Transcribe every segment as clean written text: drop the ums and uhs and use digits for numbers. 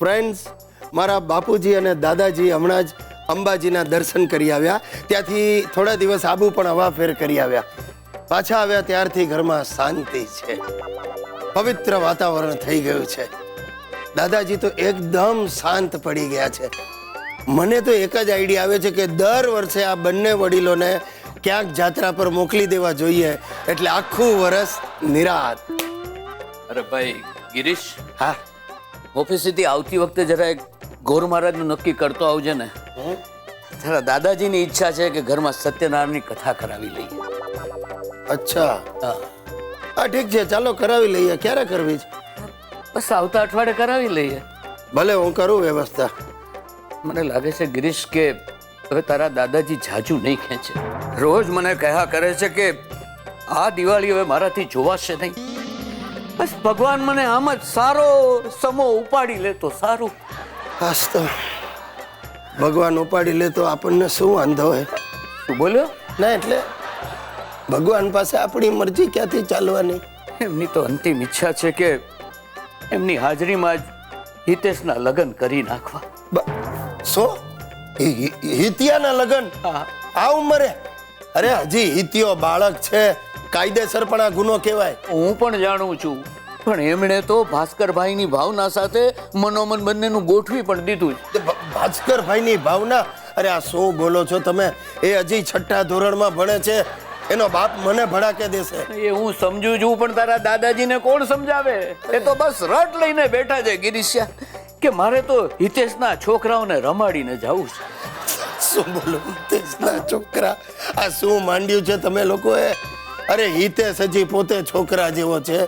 Friends, મારા બાપુજી અને દાદાજી હમણાં જ અંબાજીના દર્શન કરી આવ્યા. ત્યાંથી થોડા દિવસ આબુ પણ હવાફેર કરી આવ્યા. પાછા આવ્યા ત્યારથી ઘરમાં શાંતિ છે, પવિત્ર વાતાવરણ થઈ ગયું છે. દાદાજી તો એકદમ શાંત પડી ગયા છે. મને તો એક જ આઈડિયા આવે છે કે દર વર્ષે આ બંને વડીલોને ક્યાંક જાત્રા પર મોકલી દેવા જોઈએ, એટલે આખું વર્ષ નિરાત. અરે ભાઈ ગિરીશ, હા, ઓફિસેથી આવતી વખતે જરા એક ગોર મહારાજનું નક્કી કરતો આવજે ને. જરા દાદાજીની ઈચ્છા છે કે ઘરમાં સત્યનારાયણની કથા કરાવી લઈએ. અચ્છા, હા ઠીક છે, ચાલો કરાવી લઈએ. ક્યારે કરવી છે? બસ આવતા અઠવાડિયે કરાવી લઈએ. ભલે, હું કરું વ્યવસ્થા. મને લાગે છે ગિરીશ કે હવે તારા દાદાજી જાજુ નહીં ખેંચે. રોજ મને કહ્યા કરે છે કે આ દિવાળી હવે મારાથી જોવાશે નહીં. બસ ભગવાન મને આમ જ સારો સમો ઉપાડી લે તો સારું. હાસ તો ભગવાન ઉપાડી લે તો આપણને શું વાંધો હોય? શું બોલ્યો? ના એટલે ભગવાન પાસે આપણી મરજી ક્યાંથી ચાલવાની? એમની તો અંતિમ ઈચ્છા છે કે એમની હાજરીમાં જ હિતેશના લગ્ન કરી નાખવા. શું? હિતિયાના લગ્ન આ ઉંમરે? અરે હજી હિતિયો બાળક છે, કાયદેસર પણ આ ગુનો કહેવાય. હું પણ જાણું છું, પણ એમણે તો ભાસ્કરભાઈની ભાવના સાથે મનોમન બંનેનું ગોઠવી પણ દીધું છે. ભાસ્કરભાઈની ભાવના? અરે આ શું બોલો છો તમે? એ હજી 6ઠા ધોરણમાં ભણે છે, એનો બાપ મને ભડાકે દેશે. એ હું સમજુ છું, પણ તારા દાદાજીને કોણ સમજાવે? એ તો બસ રટ લઈને બેઠા છે ગિરીશિયા કે મારે તો હિતેશના છોકરાઓને રમાડીને જવું છે. શું બોલો? હિતેશના છોકરા? આ શું માંડ્યું છે તમે લોકોએ? અરે હિતેશ હજી પોતે છોકરા જેવો છે,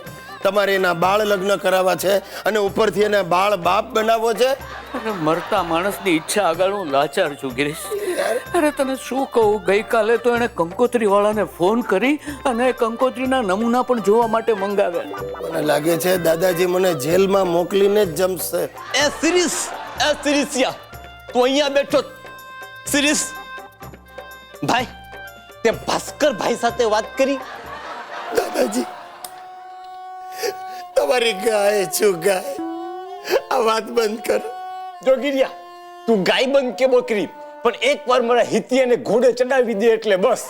તમારે એના બાળ લગ્ન કરાવવા છે અને ઉપરથી એને બાળ બાપ બનાવવો છે? અરે મરતા માણસની ઈચ્છા આગળ હું લાચાર છું ગિરીશ. અરે તને શું કહું, ગઈકાલે તો એને કંકોત્રી વાળાને ફોન કરી અને કંકોત્રીના નમૂના પણ જોવા માટે મંગાવ્યા. મને લાગે છે દાદાજી મને જેલમાં મોકલીને જ જમશે. એ સિરીસિયા તું અહીંયા બેઠો. સિરીસ ભાઈ, તે ભાસ્કર ભાઈ સાથે વાત કરી? દાદાજી, તમારી ગાય છું ગાય, આ વાત બંધ કર. જોગીરિયા, તું ગાય બંધ કે બકરી, પણ એકવાર મારા હિતિયાને ઘોડે ચડાવી દે એટલે બસ.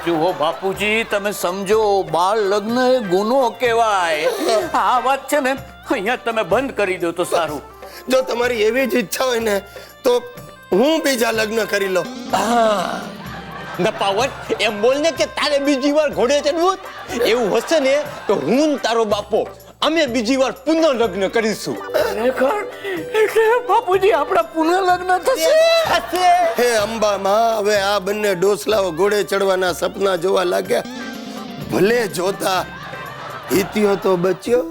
જુઓ બાપુજી, તમે સમજો, બાળ લગ્ન એ ગુનો કહેવાય. આ વાત છે ને અહીંયા તમે બંધ કરી દો તો સારું. જો તમારી એવી જ ઈચ્છા હોય ને તો હું બીજા લગ્ન કરી લઉં. નપાવન એમ બોલ ને કે તારે બીજી વાર ઘોડે ચડવું. એવું હશે ને તો હું તારો બાપો અમે બીજી વાર પુનઃ લગ્ન કરીશું. એટલે બાપુજી આપણા પુનઃ લગ્ન થશે. હે અંબા માં, હવે આ બંને ડોસલાઓ ઘોડે ચડવાના સપના જોવા લાગ્યા. ભલે જોતા હિતિયો તો બચ્યો.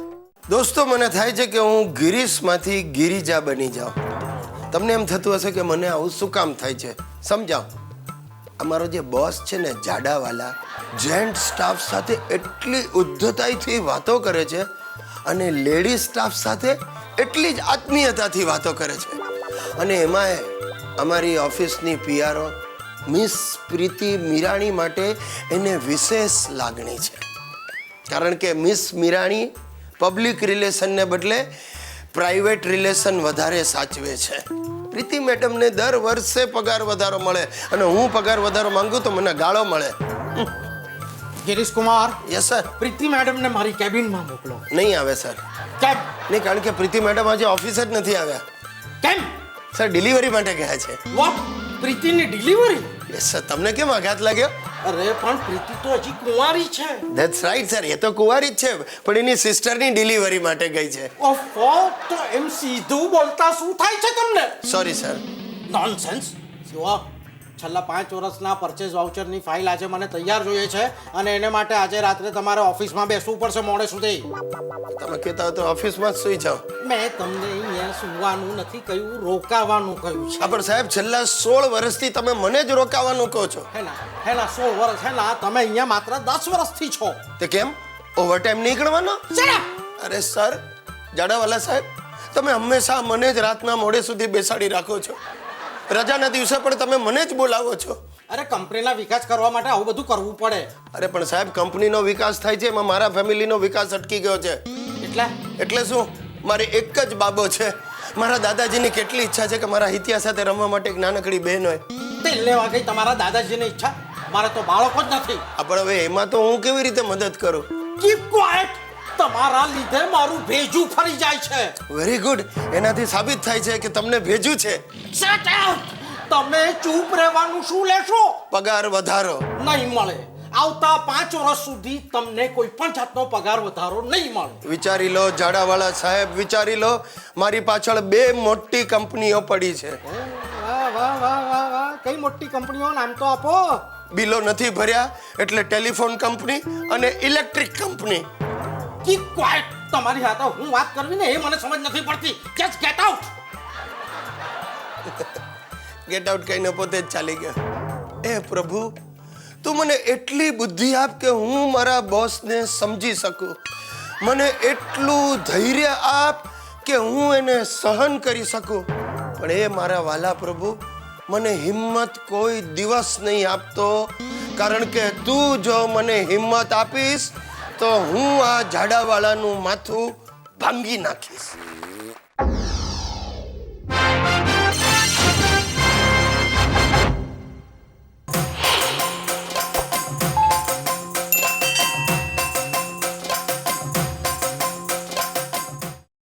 દોસ્તો, મને થાય છે કે હું ગિરીશમાંથી ગિરિજા બની જાઉં. તમને એમ થતું હશે કે મને આવું શું કામ થાય છે? સમજાવ. અમારો જે બોસ છે ને, જાડાવાલા, જેન્ટ સ્ટાફ સાથે એટલી ઉદ્ધતાઈથી વાતો કરે છે અને લેડી સ્ટાફ સાથે એટલી જ આત્મીયતાથી વાતો કરે છે. અને એમાંય અમારી ઓફિસની પીઆરઓ મિસ પ્રીતિ મીરાણી માટે એને વિશેષ લાગણી છે. કારણ કે મિસ મીરાણી પબ્લિક રિલેશનને બદલે પ્રાઇવેટ રિલેશન વધારે સાચવે છે. પ્રીતિ મેડમને દર વર્ષે પગાર વધારો મળે અને હું પગાર વધારો માંગુ તો મને ગાળો મળે. Girish Kumar, yes sir. પ્રીતિ મેડમને મારી કેબિનમાં મોકલો. નહીં આવે સર. કેમ? નહીં, કારણ કે પ્રીતિ મેડમ આજે ઓફિસ જ નથી આવ્યા. કેમ? સર, ડિલિવરી માટે ગયા છે. વોટ? પ્રીતિની ડિલિવરી? Yes sir. તમને કેમ આઘાત લાગ્યો? અરે પણ પ્રીતિ તો હજી કુંવારી છે. ધેટ્સ રાઈટ સર, એ તો કુંવારી જ છે, પણ એની સિસ્ટરની ડિલિવરી માટે ગઈ છે. ઓફો, તો એમ સીધું બોલતા શું થાય છે તમને? Sorry sir. નોનસેન્સ. જુઓ, છેલ્લા 5 વર્ષના પરચેઝ વાઉચરની ફાઇલ આજે મને તૈયાર જોઈએ છે અને એને માટે આજે રાત્રે તમારે ઓફિસમાં બેસવું પડશે મોડે સુધી. તમે કહેતા હો તો ઓફિસમાં જ સુઈ જાઓ. મેં તમને અહીંયા સુવાનું નથી કહ્યું, રોકાવાનું કહ્યું છે. પણ સાહેબ, છેલ્લા 16 વર્ષથી તમે મને જ રોકાવાનું કહો છો. હેના 16 વર્ષ હેના, તમે અહીંયા માત્ર 10 વર્ષથી છો. તે કેમ? ઓવરટાઈમ નહીં કરવાનો? અરે સર, જાડાવાલા સાહેબ, તમે હંમેશા મને જ રાતના મોડે સુધી બેસાડી રાખો છો. રજાના દિવસે પણ તમે મને જ બોલાવો છો. અરે કંપનીના વિકાસ કરવા માટે આવું બધું કરવું પડે. અરે પણ સાહેબ, કંપનીનો વિકાસ થાય છે, એમાં મારા ફેમિલીનો વિકાસ અટકી ગયો છે. એટલે શું? મારે એક જ બાબો છે મારા દાદાજીની કેટલી ઈચ્છા છે કે મારા હિતિયા સાથે રમવા માટે એક નાનકડી બહેન હોય. તેલ લેવા ગઈ તમારા દાદાજીની ઈચ્છા. મારે તો બાળકો જ નથી. પણ હવે એમાં તો હું કેવી રીતે મદદ કરું? Keep quite. તમારા લીધે મારું ભેજું ફરી જાય છે. Very good. એનાથી સાબિત થાય છે કે તમને ભેજું છે. Shut up. તમે ચૂપ રહેવાનું શું લેશો? પગાર વધારો નહીં મળે. આવતા 5 વર્ષ સુધી તમને કોઈ પણ જાતનો પગાર વધારો નહીં મળે. વિચારી લો ઝાડાવાળા સાહેબ, વિચારી લો. મારી પાછળ 2 મોટી કંપનીઓ પડી છે. વાહ વાહ વાહ વાહ વાહ. કઈ મોટી કંપનીઓ નામ તો આપો. બિલો નથી ભર્યા એટલે ટેલિફોન કંપની અને ઇલેક્ટ્રિક કંપની. Keep quite. તમારી સાથે હું વાત કરવી ને એ મને સમજ નથી પડતી. Just get out. Get out કહીને પોતે જ ચાલી ગયા. એ પ્રભુ, તું મને એટલી બુદ્ધિ આપ કે હું મારા બોસને સમજી શકું. મને એટલું ધૈર્ય આપ કે હું એને સહન કરી શકું. પણ એ મારા વાલા પ્રભુ, મને હિંમત કોઈ દિવસ નહીં આપતો. કારણ કે તું જો મને હિંમત આપીશ તો હું આ ઝાડાવાળાનું માથું ભાંગી નાખીશ.